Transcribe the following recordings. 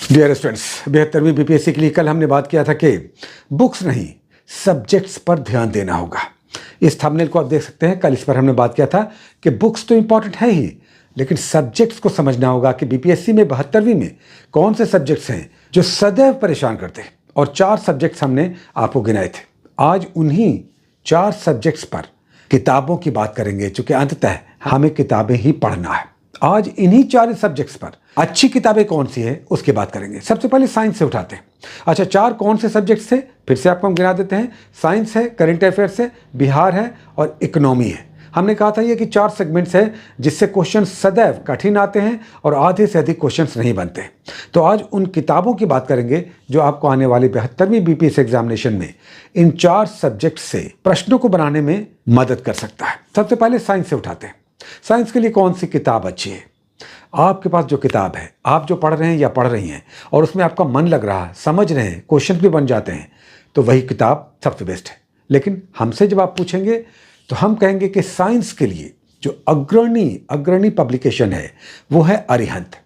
Dear students, 72वीं BPSC के लिए कल हमने बात किया था कि बुक्स नहीं सब्जेक्ट्स पर ध्यान देना होगा। इस थंबनेल को आप देख सकते हैं। कल इस पर हमने बात किया था कि बुक्स तो इंपॉर्टेंट है ही, लेकिन सब्जेक्ट्स को समझना होगा कि बीपीएससी में 72वीं में कौन से सब्जेक्ट्स हैं जो सदैव परेशान करते हैं। और 4 सब्जेक्ट्स हमने आपको गिनाए थे। आज उन्हीं 4 सब्जेक्ट्स पर किताबों की बात करेंगे, चूंकि अंततः हमें किताबें ही पढ़ना है। आज इन्हीं 4 सब्जेक्ट्स पर अच्छी किताबें कौन सी है उसकी बात करेंगे। सबसे पहले साइंस से उठाते हैं। अच्छा, 4 कौन से सब्जेक्ट्स थे फिर से आपको हम गिना देते हैं। साइंस है, करंट अफेयर्स है, बिहार है और इकोनॉमी है। हमने कहा था ये कि 4 सेगमेंट्स है जिससे क्वेश्चन सदैव कठिन आते हैं और आधे से अधिक क्वेश्चंस नहीं बनते। तो आज उन किताबों की बात करेंगे जो आपको आने वाली 72वीं बीपीएससी एग्जामिनेशन में इन 4 सब्जेक्ट से प्रश्नों को बनाने में मदद कर सकता है। सबसे पहले साइंस से उठाते हैं। साइंस के लिए कौन सी किताब अच्छी है? आपके पास जो किताब है, आप जो पढ़ रहे हैं या पढ़ रही हैं और उसमें आपका मन लग रहा है, समझ रहे हैं, क्वेश्चन भी बन जाते हैं, तो वही किताब सबसे बेस्ट है। लेकिन हमसे जब आप पूछेंगे तो हम कहेंगे कि साइंस के लिए जो अग्रणी पब्लिकेशन है वो है अरिहंत।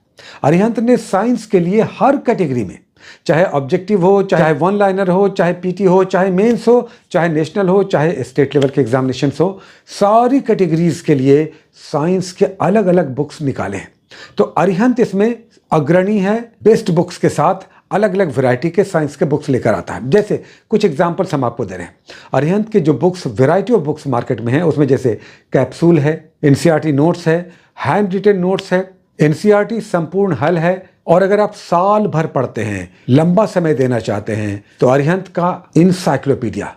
अरिहंत ने साइंस के लिए हर कैटेगरी में, चाहे ऑब्जेक्टिव हो, चाहे वन लाइनर हो, चाहे पीटी हो, चाहे मेंस हो, चाहे नेशनल हो, चाहे स्टेट लेवल के एग्जामिनेशन हो, सारी कैटेगरीज के लिए साइंस के अलग अलग बुक्स निकाले हैं। तो अरिहंत इसमें अग्रणी है। बेस्ट बुक्स के साथ अलग अलग वैरायटी के साइंस के बुक्स लेकर आता है। जैसे कुछ एग्जांपल्स हम आपको दे रहे हैं। अरिहंत के जो books, variety of books market में है, उसमें जैसे कैप्सूल है, एनसीईआरटी नोट्स है, हैंड रिटन नोट्स है, एनसीईआरटी संपूर्ण हल है। और अगर आप साल भर पढ़ते हैं, लंबा समय देना चाहते हैं, तो अरिहंत का इंसाइक्लोपीडिया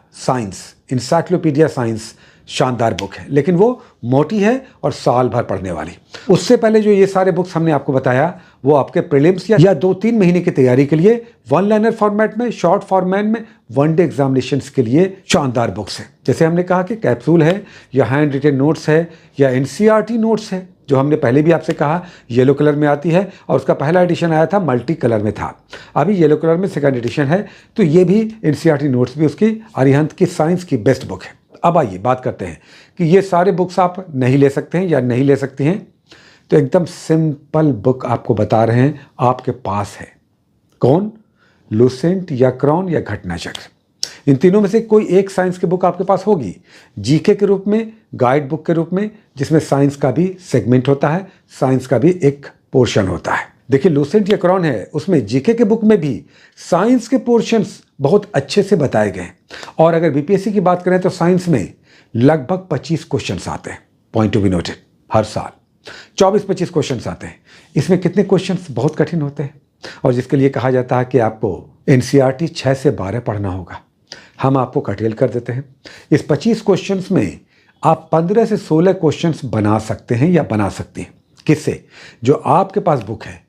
साइंस शानदार बुक है, लेकिन वो मोटी है और साल भर पढ़ने वाली। उससे पहले जो ये सारे बुक्स हमने आपको बताया वो आपके प्रीलिम्स या 2-3 महीने की तैयारी के लिए, वन लाइनर फॉर्मेट में, शॉर्ट फॉर्मेट में, वनडे एग्जामिनेशंस के लिए शानदार बुक्स हैं। जैसे हमने कहा कि कैप्सूल है या हैंड रिटन नोट्स है या एनसीईआरटी नोट्स है, जो हमने पहले भी आपसे कहा येलो कलर में आती है और उसका पहला एडिशन आया था मल्टी कलर में था, अभी येलो कलर में सेकंड एडिशन है। तो ये भी एनसीईआरटी नोट्स भी उसकी अरिहंत की साइंस की बेस्ट बुक है। अब आइए बात करते हैं कि ये सारे बुक्स आप नहीं ले सकते हैं या नहीं ले सकती हैं। तो एकदम सिंपल बुक आपको बता रहे हैं, आपके पास है। कौन? लुसेंट या क्रॉन या घटनाचक्र। इन तीनों में से कोई एक साइंस की बुक आपके पास होगी, जीके के रूप में, गाइड बुक के रूप में, जिसमें साइंस का भी सेगमेंट होता है, साइंस का भी एक पोर्शन होता है। देखिए, लुसेंट या क्रॉन है, उसमें जीके के बुक में भी साइंस के पोर्शंस बहुत अच्छे से बताए गए हैं। और अगर बीपीएससी की बात करें तो साइंस में लगभग 25 क्वेश्चंस आते हैं, पॉइंट टू बी नोटेड। हर साल 24-25 क्वेश्चंस आते हैं। इसमें कितने क्वेश्चंस बहुत कठिन होते हैं और जिसके लिए कहा जाता है कि आपको एनसीईआरटी 6 से 12 पढ़ना होगा। हम आपको कटेल कर देते हैं। इस 25 क्वेश्चंस में आप 15 से 16 क्वेश्चंस बना सकते हैं या बना सकती हैं। किससे? जो आपके पास बुक है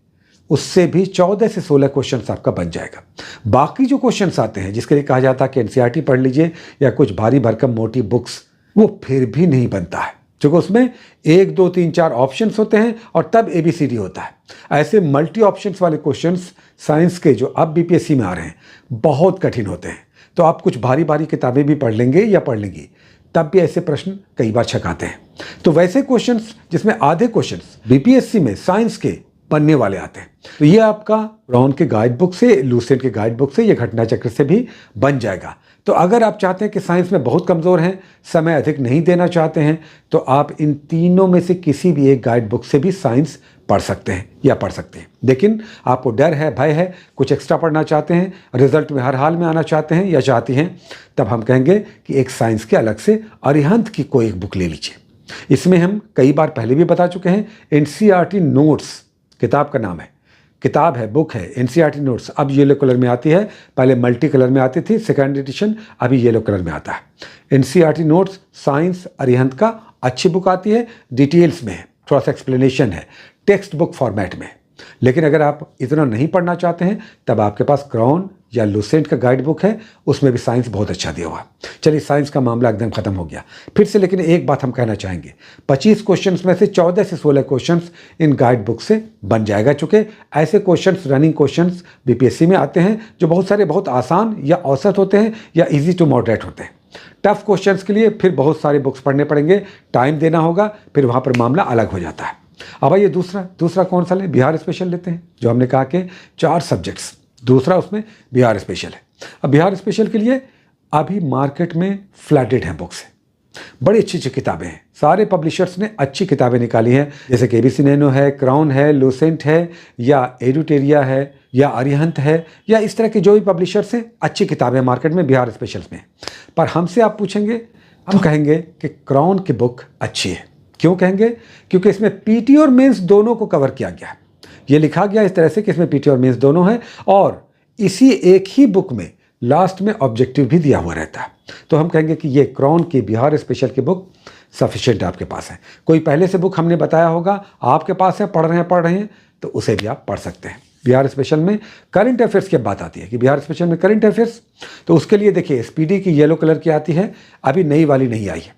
उससे भी 14 से 16 क्वेश्चंस आपका बन जाएगा। बाकी जो क्वेश्चंस आते हैं जिसके लिए कहा जाता है कि एनसीईआरटी पढ़ लीजिए या कुछ भारी भरकम मोटी बुक्स, वो फिर भी नहीं बनता है, क्योंकि उसमें 1, 2, 3, 4 ऑप्शंस होते हैं और तब ABCD होता है। ऐसे मल्टी ऑप्शंस वाले क्वेश्चंस साइंस के जो अब बीपीएससी में आ रहे हैं बहुत कठिन होते हैं। तो आप कुछ भारी भारी किताबें भी पढ़ लेंगे या पढ़ लेंगी, तब भी ऐसे प्रश्न कई बार छकाते हैं। तो वैसे क्वेश्चंस जिसमें आधे क्वेश्चंस बीपीएससी में साइंस के बनने वाले आते हैं, तो ये आपका क्रॉन के गाइड बुक से, लुसेंट के गाइड बुक से या घटनाचक्र से भी बन जाएगा। तो अगर आप चाहते हैं कि साइंस में बहुत कमज़ोर हैं, समय अधिक नहीं देना चाहते हैं, तो आप इन तीनों में से किसी भी एक गाइड बुक से भी साइंस पढ़ सकते हैं या पढ़ सकते हैं। लेकिन आपको डर है, भय है, कुछ एक्स्ट्रा पढ़ना चाहते हैं, रिजल्ट में हर हाल में आना चाहते हैं या चाहती हैं, तब हम कहेंगे कि एक साइंस के अलग से अरिहंत की कोई एक बुक ले लीजिए। इसमें हम कई बार पहले भी बता चुके हैं, एनसीईआरटी नोट्स किताब का नाम है, किताब है, बुक है, एनसीईआरटी नोट्स। अब येलो कलर में आती है, पहले मल्टी कलर में आती थी, सेकंड एडिशन अभी येलो कलर में आता है। एनसीईआरटी नोट्स साइंस अरिहंत का अच्छी बुक आती है, डिटेल्स में है, थोड़ा सा एक्सप्लेनेशन है, टेक्स्ट बुक फॉर्मेट में। लेकिन अगर आप इतना नहीं पढ़ना चाहते हैं, तब आपके पास क्रॉन या लुसेंट का गाइड बुक है, उसमें भी साइंस बहुत अच्छा दिया हुआ है। चलिए, साइंस का मामला एकदम खत्म हो गया फिर से। लेकिन एक बात हम कहना चाहेंगे, 25 क्वेश्चंस में से 14 से 16 क्वेश्चंस इन गाइड बुक से बन जाएगा, चूंकि ऐसे क्वेश्चंस, रनिंग क्वेश्चंस बीपीएससी में आते हैं जो बहुत सारे बहुत आसान या औसत होते हैं या ईजी टू मॉडरेट होते हैं। टफ क्वेश्चंस के लिए फिर बहुत सारे बुक्स पढ़ने पड़ेंगे, टाइम देना होगा, फिर वहाँ पर मामला अलग हो जाता है। अब आइए दूसरा कौन सा लें? बिहार स्पेशल लेते हैं, जो हमने कहा कि 4 सब्जेक्ट्स, दूसरा उसमें बिहार स्पेशल है। अब बिहार स्पेशल के लिए अभी मार्केट में फ्लडेड है बुक्स, बड़ी अच्छी अच्छी किताबें हैं। सारे पब्लिशर्स ने अच्छी किताबें निकाली हैं, जैसे कि एबीसी नैनो है, क्राउन है, लूसेंट है, या एडुटेरिया है, या अरिहंत है, या इस तरह के जो भी पब्लिशर्स हैं, अच्छी किताबें मार्केट में बिहार स्पेशल्स में। पर हमसे आप पूछेंगे, हम कहेंगे कि क्राउन की बुक अच्छी है। क्यों कहेंगे? क्योंकि इसमें पीटी और मेंस दोनों को कवर किया गया है। ये लिखा गया इस तरह से कि इसमें पीटी और मेंस दोनों हैं, और इसी एक ही बुक में लास्ट में ऑब्जेक्टिव भी दिया हुआ रहता है। तो हम कहेंगे कि ये क्राउन की बिहार स्पेशल की बुक सफिशिएंट आपके पास है। कोई पहले से बुक हमने बताया होगा आपके पास है, पढ़ रहे हैं तो उसे भी आप पढ़ सकते हैं। बिहार स्पेशल में करंट अफेयर्स की बात आती है कि बिहार स्पेशल में करंट अफेयर्स, तो उसके लिए देखिए स्पीडी की येलो कलर की आती है, अभी नई वाली नहीं आई है,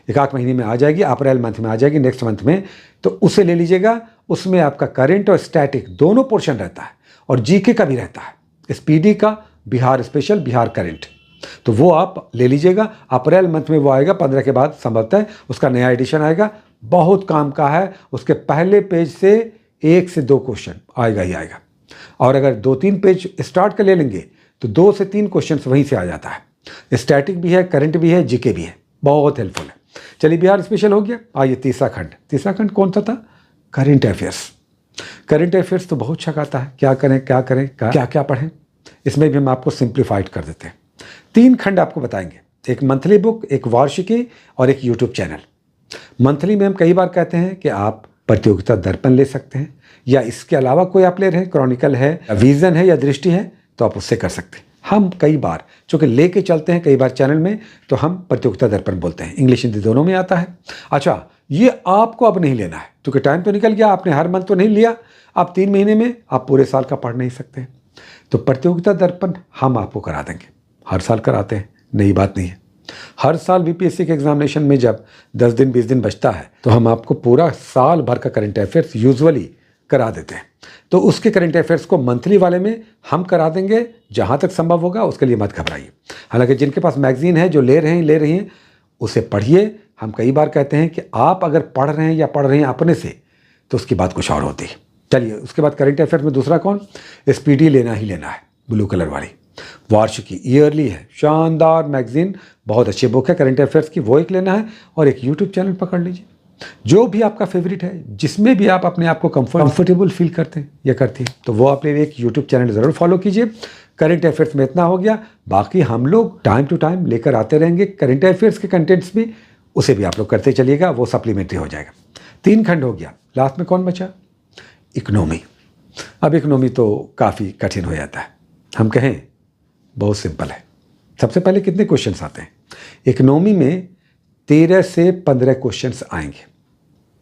1 महीने में आ जाएगी, अप्रैल मंथ में आ जाएगी, नेक्स्ट मंथ में, तो उसे ले लीजिएगा। उसमें आपका करंट और स्टैटिक दोनों पोर्शन रहता है, और जीके का भी रहता है। स्पीडी का बिहार स्पेशल, बिहार करंट, तो वो आप ले लीजिएगा। अप्रैल मंथ में वो आएगा, 15 के बाद संभवतः उसका नया एडिशन आएगा। बहुत काम का है, उसके पहले पेज से 1 से 2 क्वेश्चन आएगा ही आएगा, और अगर 2-3 पेज स्टार्ट कर ले लेंगे तो 2 से 3 क्वेश्चन वहीं से आ जाता है। स्टैटिक भी है, करंट भी है, जीके भी है, बहुत हेल्पफुल है। चलिए बिहार स्पेशल हो गया। आइए तीसरा खंड कौन सा था? Current affairs. करंट अफेयर्स तो बहुत छक आता है, क्या करें क्या पढ़ें, इसमें भी हम आपको सिंप्लीफाइड कर देते हैं। 3 खंड आपको बताएंगे, एक मंथली बुक, एक वार्षिकी, और एक यूट्यूब चैनल। मंथली में हम कई बार कहते हैं कि आप प्रतियोगिता दर्पण ले सकते हैं, या इसके अलावा कोई आप ले रहे हैं, क्रॉनिकल है, विजन है, या दृष्टि है, तो आप उससे कर सकते हैं। हम कई बार चूँकि लेके चलते हैं कई बार चैनल में, तो हम प्रतियोगिता दर्पण बोलते हैं, इंग्लिश हिंदी दोनों में आता है। अच्छा, ये आपको अब नहीं लेना है, क्योंकि टाइम तो निकल गया, आपने हर मंथ तो नहीं लिया, आप 3 महीने में आप पूरे साल का पढ़ नहीं सकते। तो प्रतियोगिता दर्पण हम आपको करा देंगे, हर साल कराते हैं, नई बात नहीं है। हर साल बीपीएससी के एग्जामिनेशन में जब 10 दिन 20 दिन बचता है, तो हम आपको पूरा साल भर का करंट अफेयर्स यूजुअली करा देते हैं। तो उसके करंट अफेयर्स को मंथली वाले में हम करा देंगे, जहां तक संभव होगा, उसके लिए मत घबराइए। हालांकि जिनके पास मैगजीन है, जो ले रही हैं, उसे पढ़िए। हम कई बार कहते हैं कि आप अगर पढ़ रहे हैं अपने से, तो उसकी बात कुछ और होती है। चलिए उसके बाद करंट अफेयर्स में दूसरा कौन? स्पीडी लेना ही लेना है, ब्लू कलर वाली वार्षिकी, ईयरली है, शानदार मैगजीन, बहुत अच्छी बुक है करंट अफेयर्स की, वो एक लेना है। और एक यूट्यूब चैनल पकड़ लीजिए, जो भी आपका फेवरेट है, जिसमें भी आप अपने आप को कंफर्टेबल फील करते हैं या करती हैं, तो वो आप एक यूट्यूब चैनल ज़रूर फॉलो कीजिए। करंट अफेयर्स में इतना हो गया, बाकी हम लोग टाइम टू टाइम लेकर आते रहेंगे। करंट अफेयर्स के कंटेंट्स भी, उसे भी आप लोग करते चलिएगा, वो सप्लीमेंट्री हो जाएगा। 3 खंड हो गया, लास्ट में कौन बचा? इकोनॉमी। अब इकोनॉमी तो काफ़ी कठिन हो जाता है, हम कहें बहुत सिंपल है। सबसे पहले कितने क्वेश्चंस आते हैं इकोनॉमी में? 13 से 15 क्वेश्चंस आएंगे,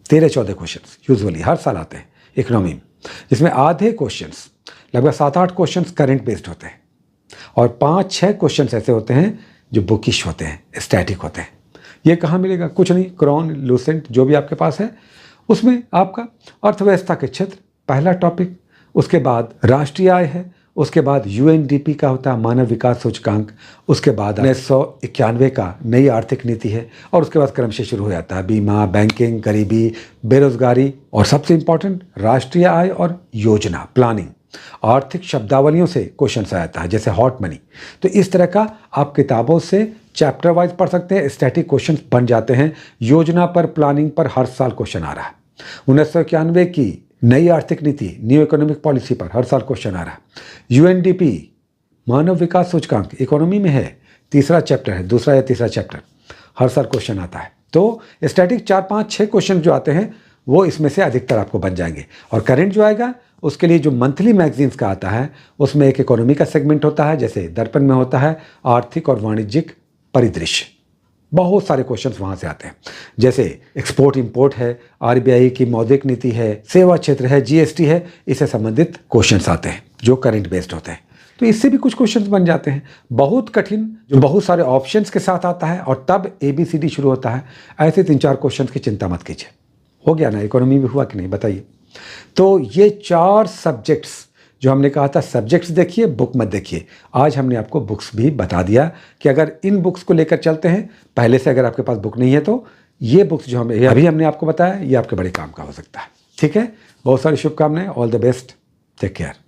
13-14 क्वेश्चंस यूजुअली हर साल आते हैं इकोनॉमी में, जिसमें आधे क्वेश्चंस, लगभग 7-8 क्वेश्चंस करंट बेस्ड होते हैं, और 5-6 क्वेश्चंस ऐसे होते हैं जो बुकिश होते हैं, स्टैटिक होते हैं। ये कहाँ मिलेगा? कुछ नहीं, क्रॉन, लूसेंट, जो भी आपके पास है, उसमें आपका अर्थव्यवस्था के क्षेत्र पहला टॉपिक, उसके बाद राष्ट्रीय आय है, उसके बाद यूएनडीपी का होता है, मानव विकास सूचकांक, उसके बाद 1991 का नई आर्थिक नीति है, और उसके बाद क्रम से शुरू हो जाता है बीमा, बैंकिंग, गरीबी, बेरोजगारी, और सबसे इंपॉर्टेंट राष्ट्रीय आय और योजना, प्लानिंग। आर्थिक शब्दावलियों से क्वेश्चन आ जाता है, जैसे हॉट मनी। तो इस तरह का आप किताबों से चैप्टर वाइज पढ़ सकते हैं, स्टैटिक क्वेश्चन बन जाते हैं। योजना पर, प्लानिंग पर हर साल क्वेश्चन आ रहा है। 1991 की नई आर्थिक नीति, न्यू इकोनॉमिक पॉलिसी पर हर साल क्वेश्चन आ रहा है। यूएनडीपी, मानव विकास सूचकांक, इकोनॉमी में है, तीसरा चैप्टर है, दूसरा या तीसरा चैप्टर, हर साल क्वेश्चन आता है। तो स्टैटिक 4-5-6 क्वेश्चन जो आते हैं, वो इसमें से अधिकतर आपको बन जाएंगे। और करंट जो आएगा, उसके लिए जो मंथली मैगजीन्स का आता है, उसमें एक इकोनॉमी का सेगमेंट होता है, जैसे दर्पण में होता है आर्थिक और वाणिज्यिक परिदृश्य, बहुत सारे क्वेश्चंस वहाँ से आते हैं, जैसे एक्सपोर्ट इंपोर्ट है, आरबीआई की मौद्रिक नीति है, सेवा क्षेत्र है, जीएसटी है, इससे संबंधित क्वेश्चंस आते हैं जो करंट बेस्ड होते हैं। तो इससे भी कुछ क्वेश्चंस बन जाते हैं। बहुत कठिन, जो बहुत सारे ऑप्शंस के साथ आता है, और तब ABCD शुरू होता है। ऐसे 3-4 क्वेश्चंस की चिंता मत कीजिए। हो गया ना? इकोनॉमी भी हुआ कि नहीं, बताइए। तो ये 4 सब्जेक्ट्स जो हमने कहा था, सब्जेक्ट्स देखिए, बुक मत देखिए। आज हमने आपको बुक्स भी बता दिया कि अगर इन बुक्स को लेकर चलते हैं, पहले से अगर आपके पास बुक नहीं है, तो ये बुक्स जो हमने आपको बताया, ये आपके बड़े काम का हो सकता है। ठीक है, बहुत सारी शुभकामनाएं, all the best, take care.